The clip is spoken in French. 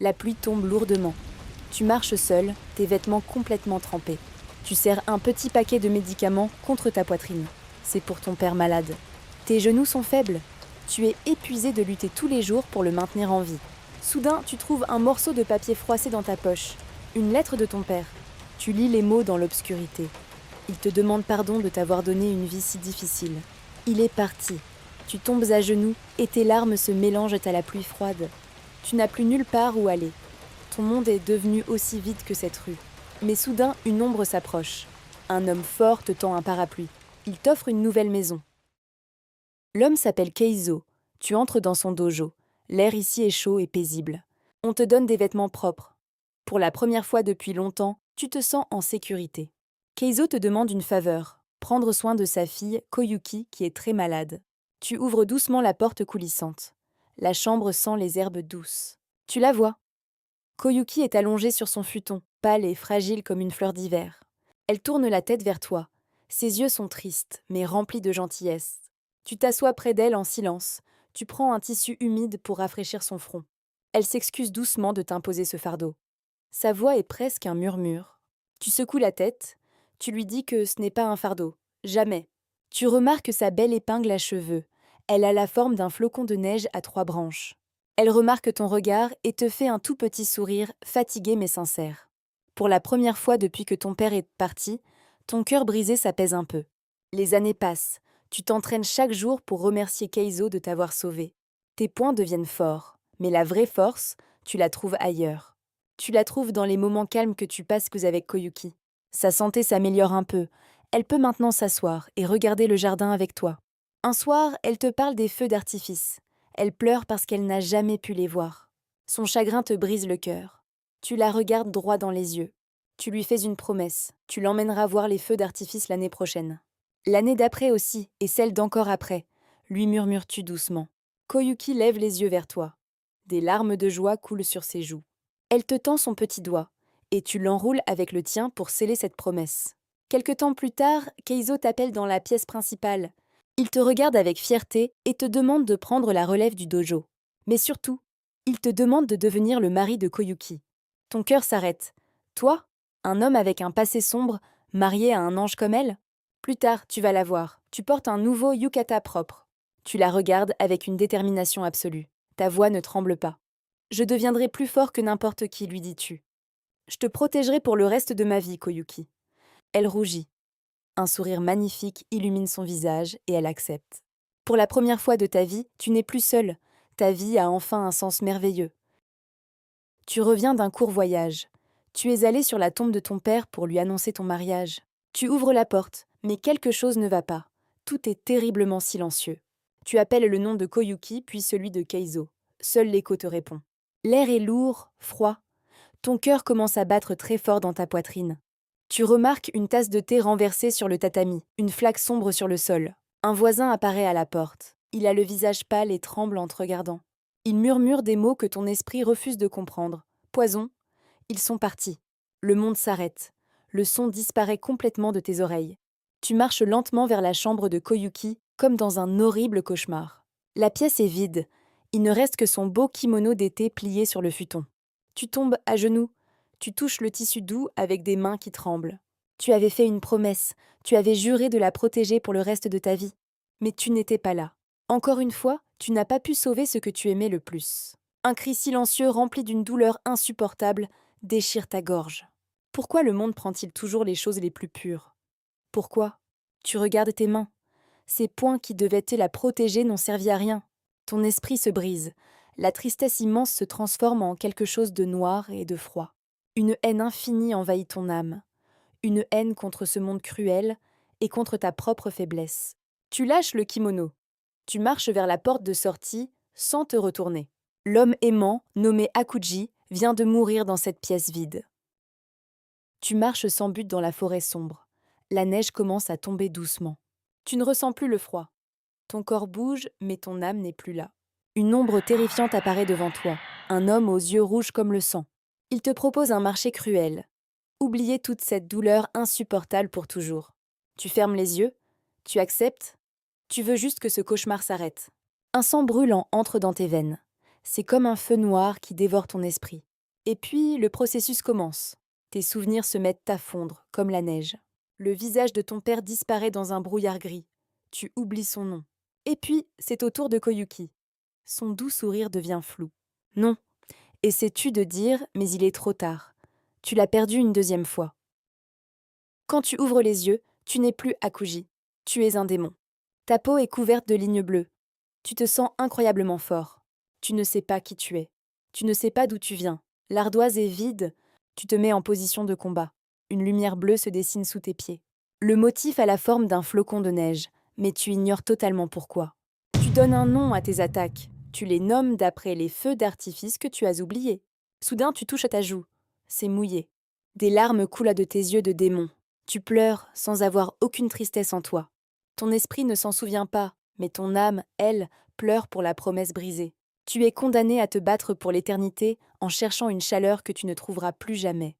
La pluie tombe lourdement. Tu marches seul, tes vêtements complètement trempés. Tu serres un petit paquet de médicaments contre ta poitrine. C'est pour ton père malade. Tes genoux sont faibles. Tu es épuisé de lutter tous les jours pour le maintenir en vie. Soudain, tu trouves un morceau de papier froissé dans ta poche. Une lettre de ton père. Tu lis les mots dans l'obscurité. Il te demande pardon de t'avoir donné une vie si difficile. Il est parti. Tu tombes à genoux et tes larmes se mélangent à la pluie froide. Tu n'as plus nulle part où aller. Ton monde est devenu aussi vide que cette rue. Mais soudain, une ombre s'approche. Un homme fort te tend un parapluie. Il t'offre une nouvelle maison. L'homme s'appelle Keizo. Tu entres dans son dojo. L'air ici est chaud et paisible. On te donne des vêtements propres. Pour la première fois depuis longtemps, tu te sens en sécurité. Keizo te demande une faveur, prendre soin de sa fille, Koyuki, qui est très malade. Tu ouvres doucement la porte coulissante. La chambre sent les herbes douces. Tu la vois. Koyuki est allongée sur son futon, pâle et fragile comme une fleur d'hiver. Elle tourne la tête vers toi. Ses yeux sont tristes, mais remplis de gentillesse. Tu t'assois près d'elle en silence. Tu prends un tissu humide pour rafraîchir son front. Elle s'excuse doucement de t'imposer ce fardeau. Sa voix est presque un murmure. Tu secoues la tête. Tu lui dis que ce n'est pas un fardeau. Jamais. Tu remarques sa belle épingle à cheveux. Elle a la forme d'un flocon de neige à 3 branches. Elle remarque ton regard et te fait un tout petit sourire, fatigué mais sincère. Pour la première fois depuis que ton père est parti, ton cœur brisé s'apaise un peu. Les années passent. Tu t'entraînes chaque jour pour remercier Keizo de t'avoir sauvé. Tes poings deviennent forts, mais la vraie force, tu la trouves ailleurs. Tu la trouves dans les moments calmes que tu passes avec Koyuki. Sa santé s'améliore un peu. Elle peut maintenant s'asseoir et regarder le jardin avec toi. Un soir, elle te parle des feux d'artifice. Elle pleure parce qu'elle n'a jamais pu les voir. Son chagrin te brise le cœur. Tu la regardes droit dans les yeux. Tu lui fais une promesse. Tu l'emmèneras voir les feux d'artifice l'année prochaine. L'année d'après aussi, et celle d'encore après, lui murmures-tu doucement. Koyuki lève les yeux vers toi. Des larmes de joie coulent sur ses joues. Elle te tend son petit doigt, et tu l'enroules avec le tien pour sceller cette promesse. Quelque temps plus tard, Keizo t'appelle dans la pièce principale. Il te regarde avec fierté et te demande de prendre la relève du dojo. Mais surtout, il te demande de devenir le mari de Koyuki. Ton cœur s'arrête. Toi, un homme avec un passé sombre, marié à un ange comme elle? Plus tard, tu vas la voir. Tu portes un nouveau yukata propre. Tu la regardes avec une détermination absolue. Ta voix ne tremble pas. Je deviendrai plus fort que n'importe qui, lui dis-tu. Je te protégerai pour le reste de ma vie, Koyuki. Elle rougit. Un sourire magnifique illumine son visage et elle accepte. Pour la première fois de ta vie, tu n'es plus seule. Ta vie a enfin un sens merveilleux. Tu reviens d'un court voyage. Tu es allé sur la tombe de ton père pour lui annoncer ton mariage. Tu ouvres la porte, mais quelque chose ne va pas. Tout est terriblement silencieux. Tu appelles le nom de Koyuki, puis celui de Keizo. Seul l'écho te répond. L'air est lourd, froid. Ton cœur commence à battre très fort dans ta poitrine. Tu remarques une tasse de thé renversée sur le tatami, une flaque sombre sur le sol. Un voisin apparaît à la porte. Il a le visage pâle et tremble en te regardant. Il murmure des mots que ton esprit refuse de comprendre. Poison. Ils sont partis. Le monde s'arrête. Le son disparaît complètement de tes oreilles. Tu marches lentement vers la chambre de Koyuki, comme dans un horrible cauchemar. La pièce est vide. Il ne reste que son beau kimono d'été plié sur le futon. Tu tombes à genoux. Tu touches le tissu doux avec des mains qui tremblent. Tu avais fait une promesse. Tu avais juré de la protéger pour le reste de ta vie. Mais tu n'étais pas là. Encore une fois, tu n'as pas pu sauver ce que tu aimais le plus. Un cri silencieux rempli d'une douleur insupportable déchire ta gorge. Pourquoi le monde prend-il toujours les choses les plus pures? Pourquoi? Tu regardes tes mains. Ces poings qui devaient la protéger n'ont servi à rien. Ton esprit se brise. La tristesse immense se transforme en quelque chose de noir et de froid. Une haine infinie envahit ton âme. Une haine contre ce monde cruel et contre ta propre faiblesse. Tu lâches le kimono. Tu marches vers la porte de sortie sans te retourner. L'homme aimant, nommé Akuji, vient de mourir dans cette pièce vide. Tu marches sans but dans la forêt sombre. La neige commence à tomber doucement. Tu ne ressens plus le froid. Ton corps bouge, mais ton âme n'est plus là. Une ombre terrifiante apparaît devant toi, un homme aux yeux rouges comme le sang. Il te propose un marché cruel. Oublier toute cette douleur insupportable pour toujours. Tu fermes les yeux, tu acceptes, tu veux juste que ce cauchemar s'arrête. Un sang brûlant entre dans tes veines. C'est comme un feu noir qui dévore ton esprit. Et puis, le processus commence. Tes souvenirs se mettent à fondre, comme la neige. Le visage de ton père disparaît dans un brouillard gris. Tu oublies son nom. Et puis, c'est au tour de Koyuki. Son doux sourire devient flou. Non. Essaies-tu de dire, mais il est trop tard. Tu l'as perdu une deuxième fois. Quand tu ouvres les yeux, tu n'es plus Akuji. Tu es un démon. Ta peau est couverte de lignes bleues. Tu te sens incroyablement fort. Tu ne sais pas qui tu es. Tu ne sais pas d'où tu viens. L'ardoise est vide. Tu te mets en position de combat. Une lumière bleue se dessine sous tes pieds. Le motif a la forme d'un flocon de neige, mais tu ignores totalement pourquoi. Tu donnes un nom à tes attaques. Tu les nommes d'après les feux d'artifice que tu as oubliés. Soudain, tu touches à ta joue. C'est mouillé. Des larmes coulent de tes yeux de démon. Tu pleures sans avoir aucune tristesse en toi. Ton esprit ne s'en souvient pas, mais ton âme, elle, pleure pour la promesse brisée. Tu es condamné à te battre pour l'éternité en cherchant une chaleur que tu ne trouveras plus jamais.